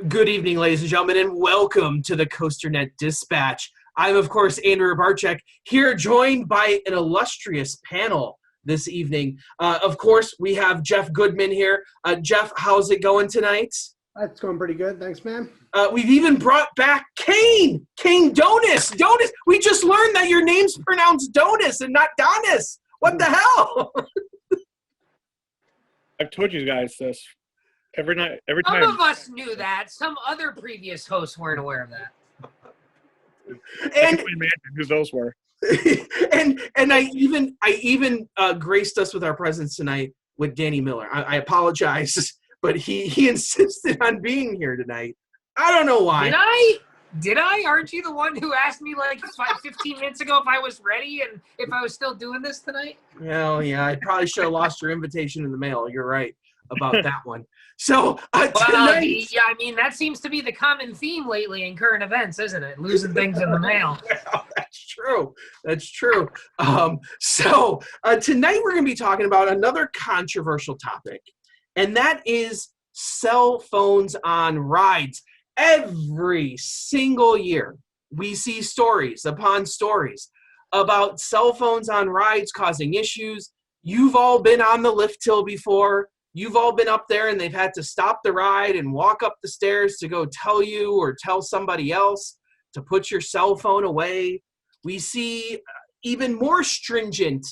Good evening, ladies and gentlemen, and welcome to the COASTER-net Dispatch. I'm, of course, Andrew Barczyk, here joined by an illustrious panel this evening. Of course, we have Jeff Goodman here. Jeff, how's it going tonight? It's going pretty good. Thanks, man. We've even brought back Kane Donis. We just learned that your name's pronounced Donis and not Donis. What the hell? I've told you guys this. Every time. Some of us knew that. Some other previous hosts weren't aware of that. And I can imagine who those were. and I even graced us with our presence tonight with Danny Miller. I apologize, but he insisted on being here tonight. I don't know why. Did I? Aren't you the one who asked me like 15 minutes ago if I was ready and if I was still doing this tonight? Well, yeah, I probably should have lost your invitation in the mail. You're right about that one. So tonight, yeah, I mean, that seems to be the common theme lately in current events, isn't it? Losing things in the mail. Well, that's true. So tonight we're going to be talking about another controversial topic, and that is cell phones on rides. Every single year, we see stories upon stories about cell phones on rides causing issues. You've all been on the lift hill before. You've all been up there and they've had to stop the ride and walk up the stairs to go tell you or tell somebody else to put your cell phone away. We see even more stringent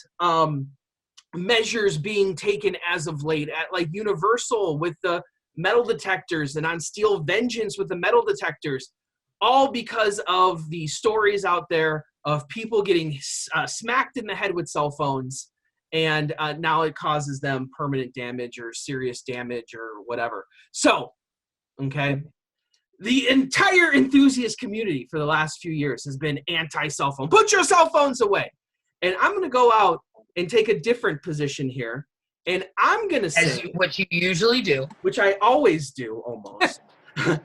measures being taken as of late at like Universal with the metal detectors and on Steel Vengeance with the metal detectors, all because of the stories out there of people getting smacked in the head with cell phones. And now it causes them permanent damage or serious damage or whatever. So, okay, the entire enthusiast community for the last few years has been anti-cell phone. Put your cell phones away. And I'm going to go out and take a different position here. And I'm going to say... what you usually do. Which I always do, almost.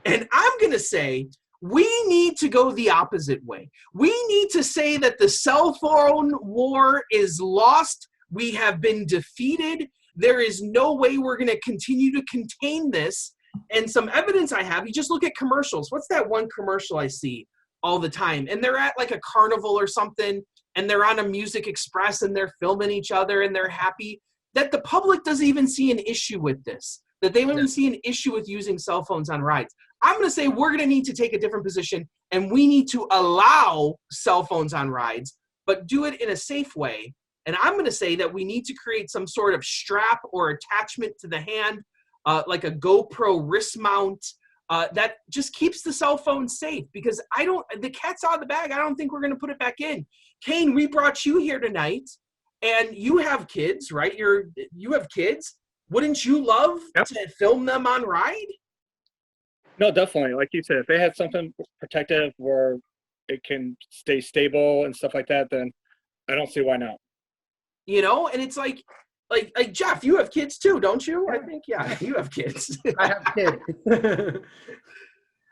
And I'm going to say... we need to go the opposite way. We need to say that the cell phone war is lost. We have been defeated. There is no way we're going to continue to contain this. And some evidence I have, you just look at commercials. What's that one commercial I see all the time? And they're at like a carnival or something, and they're on a Music Express, and they're filming each other, and they're happy. That the public doesn't even see an issue with this. That they don't even see an issue with using cell phones on rides. I'm going to say we're going to need to take a different position, and we need to allow cell phones on rides, but do it in a safe way. And I'm going to say that we need to create some sort of strap or attachment to the hand, like a GoPro wrist mount, that just keeps the cell phone safe. Because the cat's out of the bag. I don't think we're going to put it back in. Kane, we brought you here tonight, and you have kids, right? You have kids. Wouldn't you love to film them on ride? No, definitely. Like you said, if they had something protective where it can stay stable and stuff like that, then I don't see why not. You know, and it's like Jeff, you have kids too, don't you? I think, yeah, you have kids. I have kids.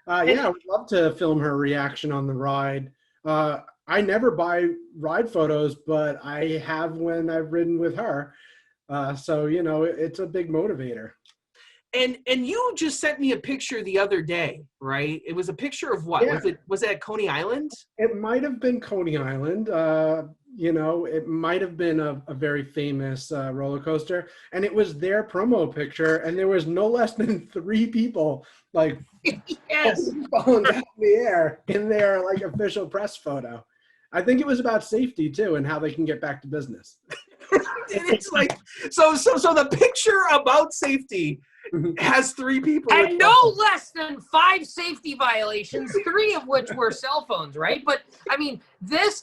Yeah, I would love to film her reaction on the ride. I never buy ride photos, but I have when I've ridden with her. So, you know, it's a big motivator. And you just sent me a picture the other day, right? It was a picture of what? Yeah. Was it at Coney Island? It might have been Coney Island. You know, it might have been a very famous roller coaster. And it was their promo picture. And there was no less than 3 people, like, falling down the air in their, like, official press photo. I think it was about safety, too, and how they can get back to business. It's like, so the picture about safety has 3 people. And no less than 5 safety violations, 3 of which were cell phones, right? But, I mean, this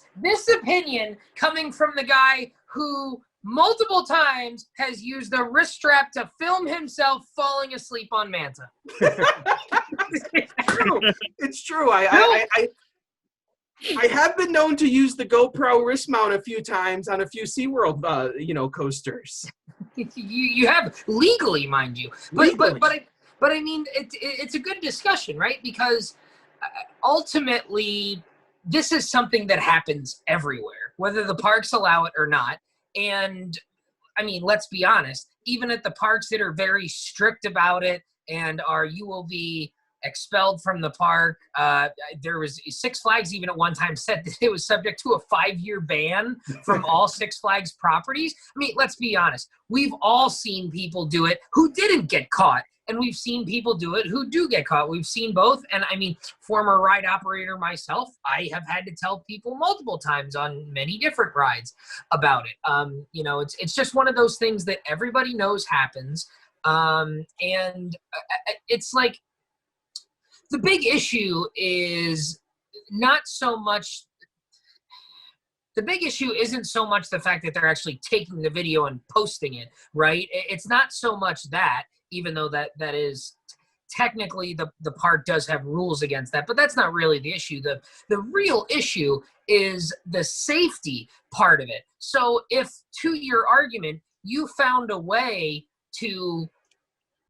opinion coming from the guy who multiple times has used a wrist strap to film himself falling asleep on Manta. It's true. I have been known to use the GoPro wrist mount a few times on a few SeaWorld, coasters. You have legally, mind you, but I mean, it's a good discussion, right? Because ultimately, this is something that happens everywhere, whether the parks allow it or not. And I mean, let's be honest, even at the parks that are very strict about it and you will be expelled from the park. There was Six Flags even at one time said that it was subject to a 5-year ban from all Six Flags properties. I mean, let's be honest. We've all seen people do it who didn't get caught. And we've seen people do it who do get caught. We've seen both. And I mean, former ride operator myself, I have had to tell people multiple times on many different rides about it. You know, it's just one of those things that everybody knows happens. It's like the big issue is not so much. The big issue isn't so much the fact that they're actually taking the video and posting it, right? It's not so much that, even though that is technically the park does have rules against that, but that's not really the issue. The real issue is the safety part of it. So if, to your argument, you found a way to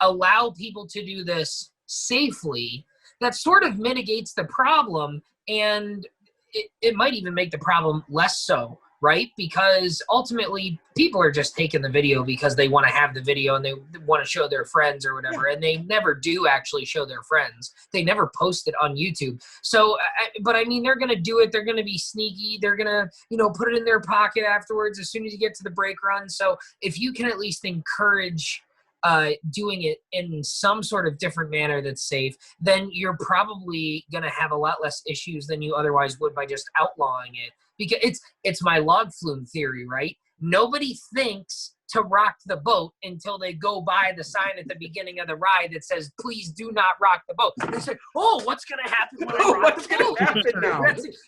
allow people to do this safely, that sort of mitigates the problem, and it might even make the problem less so, right? Because ultimately people are just taking the video because they want to have the video and they want to show their friends or whatever. And they never do actually show their friends. They never post it on YouTube. So, but I mean, they're going to do it. They're going to be sneaky. They're going to, you know, put it in their pocket afterwards as soon as you get to the brake run. So if you can at least encourage doing it in some sort of different manner that's safe, then you're probably going to have a lot less issues than you otherwise would by just outlawing it. Because it's my log flume theory, right? Nobody thinks to rock the boat until they go by the sign at the beginning of the ride that says, "Please do not rock the boat." They say, "Oh, what's going to happen when I rock the boat?" Happen now?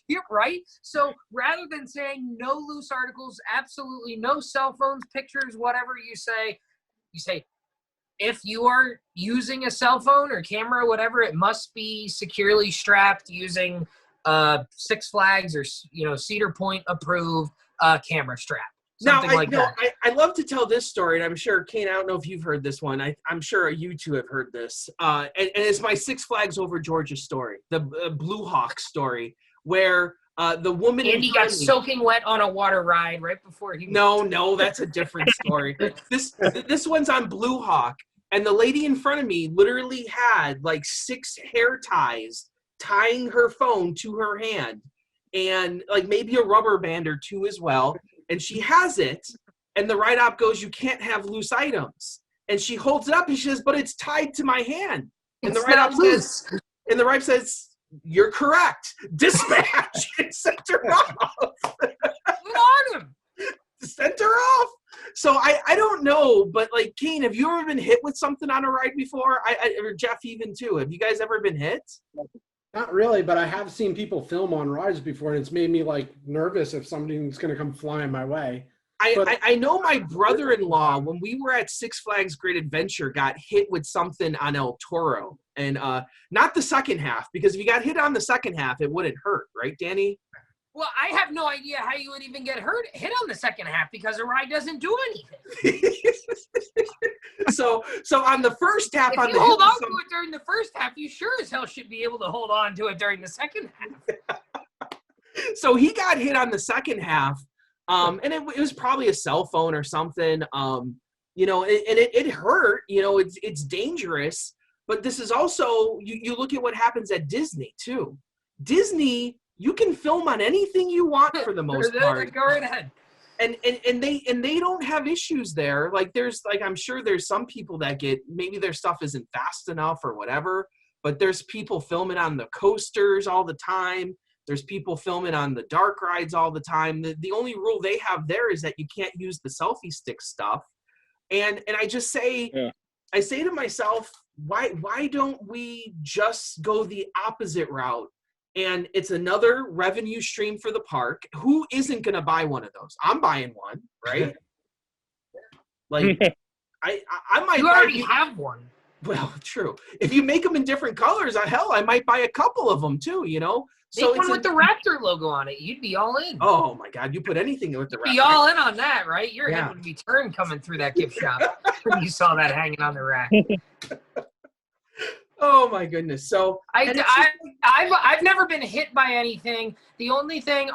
You're right. So rather than saying no loose articles, absolutely no cell phones, pictures, whatever you say, if you are using a cell phone or camera, whatever, it must be securely strapped using Six Flags or, you know, Cedar Point approved camera strap. Something like that. I love to tell this story, and I'm sure, Kane, I don't know if you've heard this one. I'm sure you two have heard this. And it's my Six Flags Over Georgia story, the Blue Hawk story, where the woman Andy got soaking wet on a water ride right before he. No, that's a different story. This one's on Blue Hawk, and the lady in front of me literally had like 6 hair ties tying her phone to her hand, and like maybe a rubber band or 2 as well. And she has it, and the ride op goes, "You can't have loose items." And she holds it up and she says, "But it's tied to my hand." And the ride op says, "You're correct. Dispatch." And sent her off. Good on him. Sent her off. So I don't know, but like, Kane, have you ever been hit with something on a ride before? Or Jeff even too. Have you guys ever been hit? Not really, but I have seen people film on rides before, and it's made me like nervous if something's going to come flying my way. I know my brother-in-law, when we were at Six Flags Great Adventure, got hit with something on El Toro. And not the second half, because if you got hit on the second half, it wouldn't hurt, right, Danny? Well, I have no idea how you would even get hit on the second half, because the ride doesn't do anything. So on the first half, if you hold on to it during the first half, you sure as hell should be able to hold on to it during the second half. So he got hit on the second half, and it was probably a cell phone or something, you know, and it hurt. You know, it's dangerous. But this is also, you look at what happens at Disney too. Disney, you can film on anything you want for the most part. Go right ahead. And they don't have issues there. Like I'm sure there's some people that maybe their stuff isn't fast enough or whatever, but there's people filming on the coasters all the time. There's people filming on the dark rides all the time. The only rule they have there is that you can't use the selfie stick stuff. And I just say, yeah. I say to myself, why don't we just go the opposite route? And it's another revenue stream for the park. Who isn't going to buy one of those? I'm buying one, right? Like, I might. You already have one. Well, true. If you make them in different colors, hell, I might buy a couple of them too. You know. Make one with the Raptor logo on it. You'd be all in. Oh my God, you put anything with the Raptor. Be all in on that, right? Your head would be turned coming through that gift shop when you saw that hanging on the rack. Oh my goodness. So I've never been hit by anything. The only thing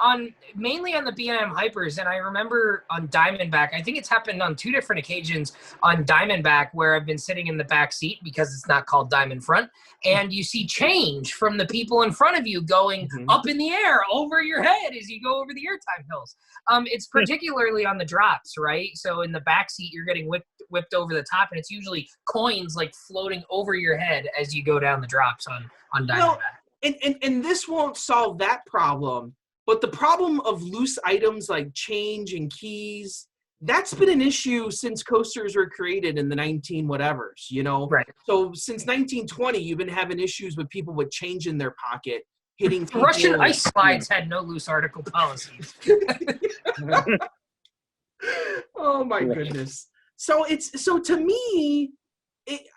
mainly on the B&M Hypers, and I remember on Diamondback, I think it's happened on 2 different occasions on Diamondback where I've been sitting in the back seat because it's not called Diamond Front, and you see change from the people in front of you going up in the air over your head as you go over the airtime hills. It's particularly on the drops, right? So in the back seat, you're getting whipped over the top, and it's usually coins like floating over your head as you go down the drops on Diamondback. And this won't solve that problem, but the problem of loose items like change and keys, that's been an issue since coasters were created in the 19 whatevers, you know? Right. So since 1920, you've been having issues with people with change in their pocket, hitting people. Russian ice slides had no loose article policies. Oh my goodness. So to me,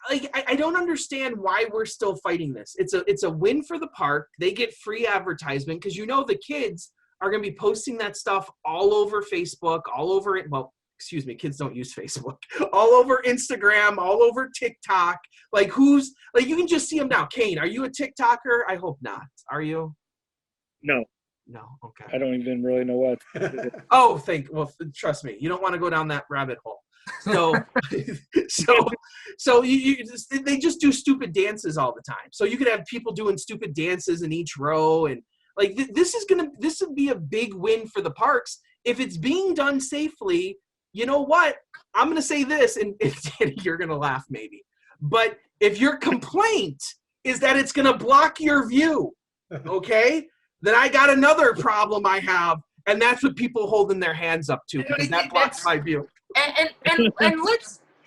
I don't understand why we're still fighting this. It's a win for the park. They get free advertisement because the kids are going to be posting that stuff all over Facebook, all over it. Well, excuse me, kids don't use Facebook. All over Instagram, all over TikTok. You can just see them now. Kane, are you a TikToker? I hope not. Are you? No. No. Okay. I don't even really know what. Oh, trust me, you don't want to go down that rabbit hole. So they just do stupid dances all the time. So you could have people doing stupid dances in each row, and this would be a big win for the parks if it's being done safely. You know what? I'm gonna say this, and Danny, you're gonna laugh maybe, but if your complaint is that it's gonna block your view, okay, then I got another problem I have, and that's what people holding their hands up to, because that blocks my view. And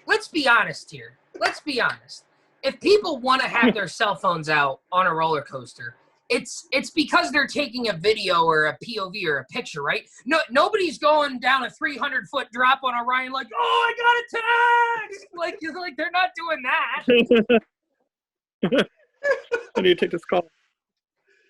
let's be honest here. Let's be honest. If people want to have their cell phones out on a roller coaster, it's because they're taking a video or a POV or a picture, right? Nobody's going down a 300-foot drop on Orion like, oh, I got a text. Like they're not doing that. How do you take this call?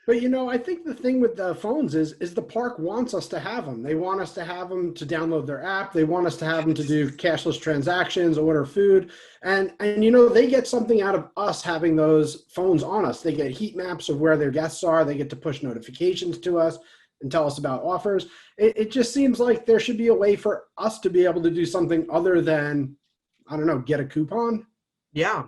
But I think the thing with the phones is the park wants us to have them. They want us to have them to download their app. They want us to have them to do cashless transactions, order food. And they get something out of us having those phones on us. They get heat maps of where their guests are. They get to push notifications to us and tell us about offers. It just seems like there should be a way for us to be able to do something other than, I don't know, get a coupon. Yeah.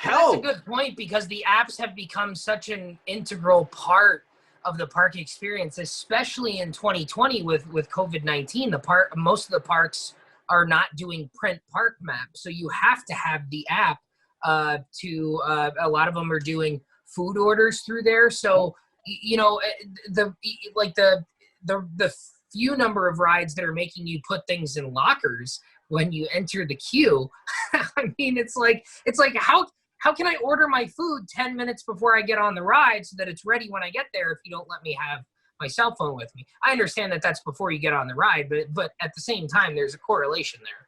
That's a good point, because the apps have become such an integral part of the park experience, especially in 2020 with COVID-19. Most of the parks are not doing print park maps, so you have to have the app. A lot of them are doing food orders through there. So the few number of rides that are making you put things in lockers when you enter the queue. I mean, it's like how can I order my food 10 minutes before I get on the ride so that it's ready when I get there if you don't let me have my cell phone with me? I understand that that's before you get on the ride, but at the same time, there's a correlation there.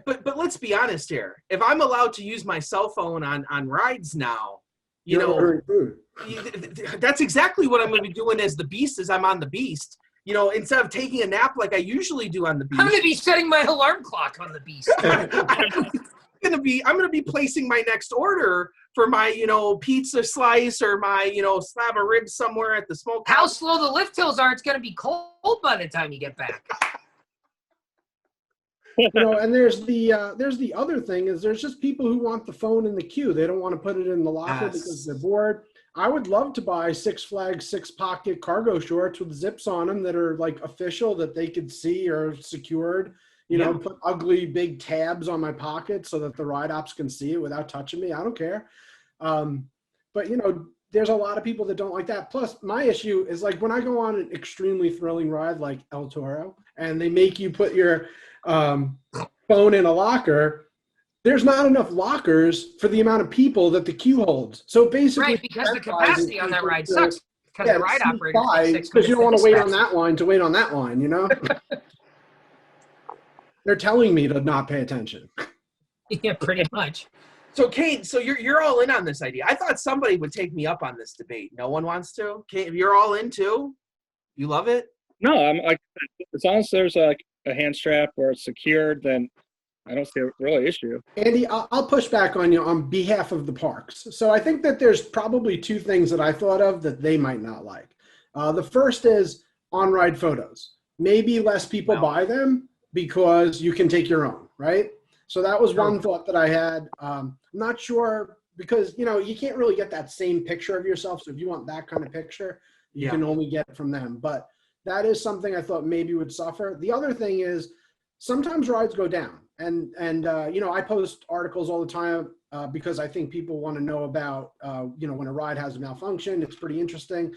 But let's be honest here. If I'm allowed to use my cell phone on rides now, ordering food. That's exactly what I'm going to be doing as the Beast as I'm on the Beast. Instead of taking a nap like I usually do on the Beast. I'm going to be setting my alarm clock on the Beast. I'm gonna be placing my next order for my pizza slice or my slab of ribs somewhere at the smokehouse. How slow the lift hills are! It's gonna be cold by the time you get back. And there's the other thing is there's just people who want the phone in the queue. They don't want to put it in the locker because they're bored. I would love to buy Six Flags 6-pocket cargo shorts with zips on them that are official, that they could see or secured. Put ugly big tabs on my pocket so that the ride ops can see it without touching me. I don't care. But there's a lot of people that don't like that. Plus, my issue is when I go on an extremely thrilling ride like El Toro, and they make you put your phone in a locker. There's not enough lockers for the amount of people that the queue holds. So basically, right, because the capacity on that ride sucks. Because the ride operator takes 6 minutes. Because you don't want to wait on that line to wait on that line. They're telling me to not pay attention. Yeah, pretty much. So Kane, you're all in on this idea. I thought somebody would take me up on this debate. No one wants to? Kane, you're all in too? You love it? No, I'm as long as there's a hand strap or it's secured, then I don't see a real issue. Andy, I'll push back on you on behalf of the parks. So I think that there's probably two things that I thought of that they might not like. The first is on-ride photos. Maybe less people buy them because you can take your own, right? So that was one thought that I had. I'm not sure because, you can't really get that same picture of yourself. So if you want that kind of picture, you can only get it from them. But that is something I thought maybe would suffer. The other thing is sometimes rides go down. And I post articles all the time because I think people want to know about, when a ride has a malfunction. It's pretty interesting.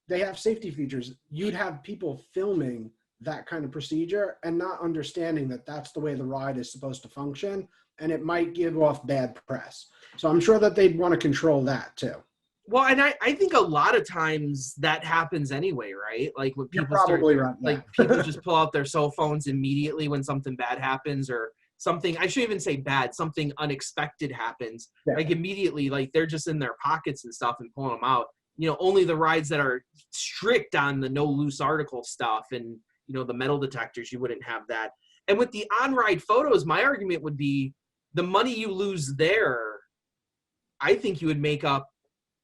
They have safety features. You'd have people filming that kind of procedure and not understanding that that's the way the ride is supposed to function, and it might give off bad press. So I'm sure that they'd want to control that too. Well, and I think a lot of times that happens anyway, right? Like when people people just pull out their cell phones immediately when something bad happens or something, I shouldn't even say bad, something unexpected happens. Yeah. Like immediately, like they're just in their pockets and stuff and pulling them out. Only the rides that are strict on the no loose article stuff and, the metal detectors, you wouldn't have that. And with the on-ride photos, my argument would be the money you lose there, I think you would make up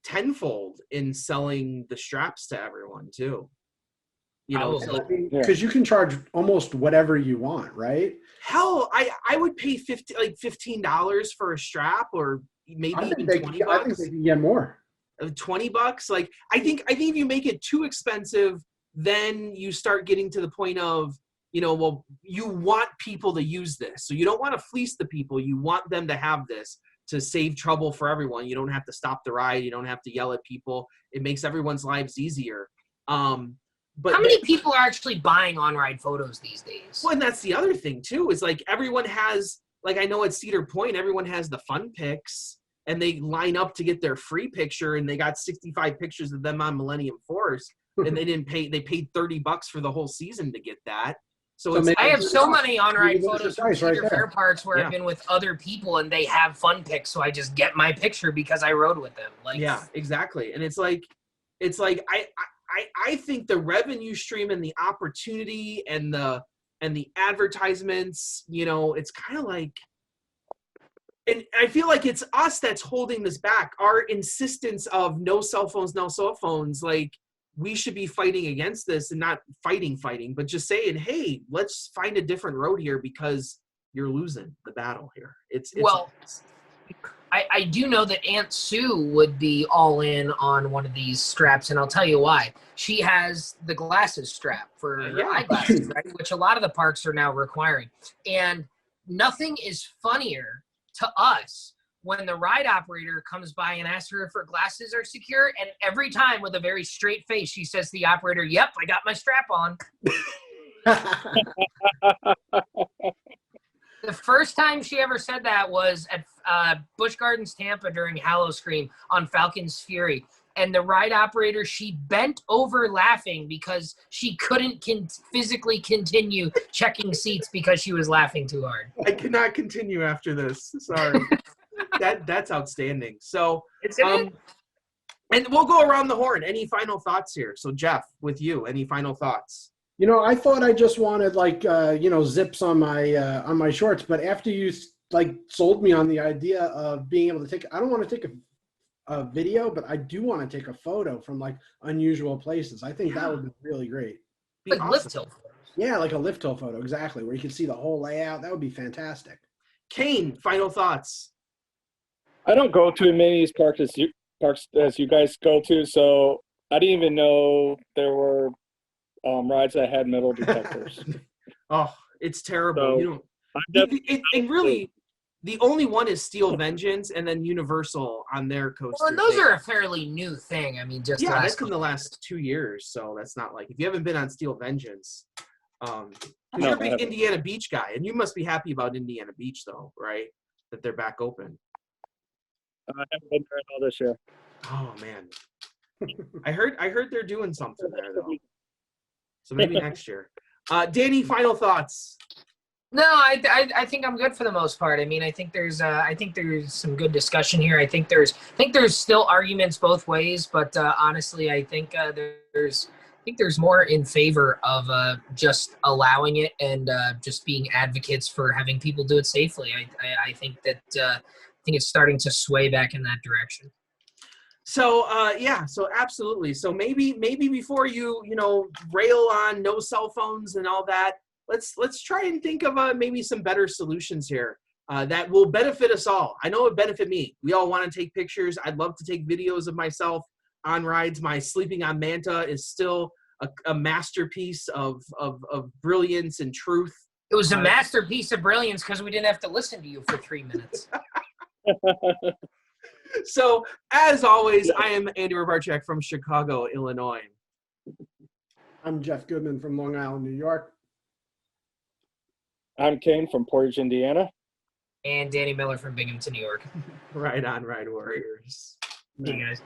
tenfold in selling the straps to everyone too. Because you can charge almost whatever you want, right? Hell, I would pay $15 for a strap, or maybe even $20. I think they can get more. $20. Like I think if you make it too expensive, then you start getting to the point of, well, you want people to use this. So you don't want to fleece the people. You want them to have this to save trouble for everyone. You don't have to stop the ride. You don't have to yell at people. It makes everyone's lives easier. But how many people are actually buying on-ride photos these days? Well, and that's the other thing too, is like everyone has, like I know at Cedar Point, everyone has the fun pics and they line up to get their free picture and they got 65 pictures of them on Millennium Force and they paid $30 for the whole season to get that. So I have so many on-ride photos from Cedar Fair parks where I've been with other people and they have fun pics, so I just get my picture because I rode with them. Yeah, exactly. And it's like I think the revenue stream and the opportunity and the advertisements, it's kind of like, and I feel like it's us that's holding this back. Our insistence of no cell phones, like we should be fighting against this and not fighting, but just saying, hey, let's find a different road here because you're losing the battle here. I do know that Aunt Sue would be all in on one of these straps, and I'll tell you why. She has the glasses strap for her eyeglasses, right? Which a lot of the parks are now requiring. And nothing is funnier to us when the ride operator comes by and asks her if her glasses are secure, and every time with a very straight face, she says to the operator, "Yep, I got my strap on." The first time she ever said that was at Busch Gardens, Tampa during Halloween on Falcon's Fury. And the ride operator, she bent over laughing because she couldn't physically continue checking seats because she was laughing too hard. I cannot continue after this. Sorry. That's outstanding. So, and we'll go around the horn. Any final thoughts here? So, Jeff, with you, any final thoughts? I thought I just wanted zips on my shorts, but after you sold me on the idea of being able to I don't want to take a video, but I do want to take a photo from unusual places. I think that would be really great. Like awesome. Lift hill photos. Yeah, like a lift hill photo, exactly, where you can see the whole layout. That would be fantastic. Kane, final thoughts. I don't go to many parks as you guys go to, so I didn't even know there were rides that had metal detectors. Oh, it's terrible. So, and really, the only one is Steel Vengeance and then Universal on their coaster. Well, and those are a fairly new thing. I mean, that's in the last 2 years, so that's not like if you haven't been on Steel Vengeance. You're a big Indiana Beach guy, and you must be happy about Indiana Beach, though, right? That they're back open. I haven't been there all this year. Oh man, I heard they're doing something there though. So maybe next year. Danny, final thoughts. No, I think I'm good for the most part. I mean, I think there's some good discussion here. I think there's still arguments both ways, but honestly, I think there's think there's more in favor of just allowing it and just being advocates for having people do it safely. I think that I think it's starting to sway back in that direction. So so absolutely. So maybe before you rail on no cell phones and all that, let's try and think of maybe some better solutions here that will benefit us all. I know it benefit me. We all want to take pictures. I'd love to take videos of myself on rides. My sleeping on Manta is still a masterpiece of brilliance and truth. It was a masterpiece of brilliance because we didn't have to listen to you for 3 minutes. So, as always, I am Andy Robarchuk from Chicago, Illinois. I'm Jeff Goodman from Long Island, New York. I'm Kane from Portage, Indiana. And Danny Miller from Binghamton, New York. Right on, Ride Warriors. See you guys.